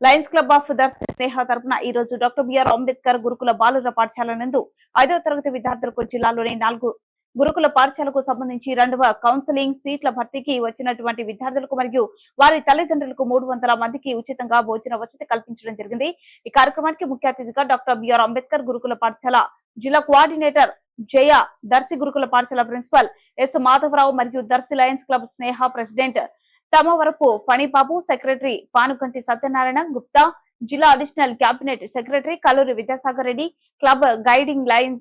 Lions club of Darsi స్నేహ తరపున ఈ రోజు డాక్టర్ బిఆర్ అంబేద్కర్ గురుకుల బాలుర పాఠశాల నందు 5వ తరగతి విద్యార్థులకు జిల్లాలోని 4 గురుకుల పాఠశాలకు సంబంధించి 2వ కౌన్సిలింగ్ సీట్ల భర్తీకి వచ్చినటువంటి విద్యార్థులకు మరియు వారి తల్లిదండ్రులకు 300 మందికి ఉచితంగా భోజన వసతి కల్పించడం జరిగింది। ఈ కార్యక్రమానికి ముఖ్య అతిథిగా డాక్టర్ బిఆర్ అంబేద్కర్ గురుకుల పాఠశాల జిల్లా కోఆర్డినేటర్ జయ, దర్శి గురుకుల పాఠశాల ప్రిన్సిపల్ ఎస్ మాధవరావు మరియు దర్శి లయన్స్ క్లబ్ స్నేహ ప్రెసిడెంట్ తమవరపు ఫణిబాబు, సెక్రటరీ పానుగంటి సత్యనారాయణ గుప్తా, జిల్లా additional cabinet secretary Kalluri Vidyasagar Reddy, club guiding line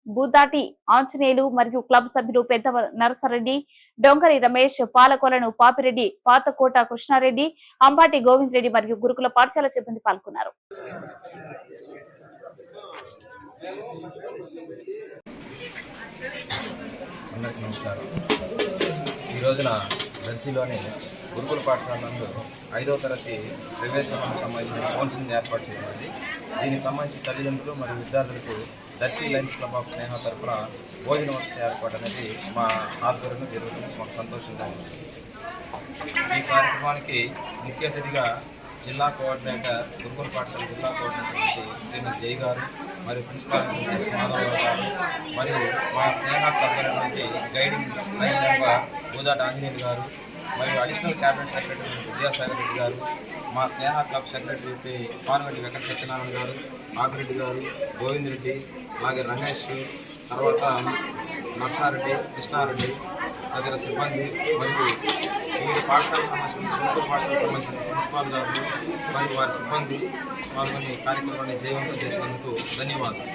Boodati Anjaneyulu మరియు క్లబ్ సభ్యులు పెద్ద నరసరెడ్డి, డొంగరి రమేష్, పాలకొలను పాపిరెడ్డి, పాతకోట కృష్ణారెడ్డి, అంబాటి గోవింద్ రెడ్డి మరియు గురుకుల పాఠశాల సిబ్బంది పాల్గొన్నారు। ఈ రోజున దర్శిలోని గురుకుల పాఠశాల నందు 5వ తరగతి ప్రవేశానికి సంబంధించిన కౌన్సిలింగ్ ఏర్పాటు చేయబడింది। దీనికి సంబంధించి తల్లిదండ్రులు మరియు విద్యార్థులకు దర్శి లయన్స్ క్లబ్ ఆఫ్ స్నేహ తరఫున భోజన వసతి ఏర్పాటు అనేది మా ఆధ్వర్యంలో జరుగుతుంది। మాకు సంతోషంగా ఉంది। ఈ కార్యక్రమానికి ముఖ్య అతిథిగా జిల్లా కోఆర్డినేటర్ గురుకుల పాఠశాల జిల్లా కోఆర్డినేటర్ శ్రీమతి జై గారు మరియు ప్రిన్సిపాల్ ఎస్ మాధవరావు గారు మరియు మా Sneha club guiding line member Budati Anjaneyulu గారు మరియు additional cabinet secretary Vidyasagar Reddy గారు, మా స్నేహ క్లబ్ సెక్రటరీ పానుగంటి వెంకట సత్యనారాయణ గారు, ఆపిరెడ్డి గారు, గోవింద్ రెడ్డి, అలాగే రమేష్, తర్వాత నర్సారెడ్డి, కృష్ణారెడ్డి తదితర సిబ్బంది మరియు వివిధ పాఠశాలకు సంబంధించిన గురుకుల పాఠశాలకు సంబంధించిన ప్రిన్సిపాల్ గారు మరియు వారి సిబ్బంది పాల్గొని కార్యక్రమాన్ని జయవంతం చేసినందుకు ధన్యవాదాలు।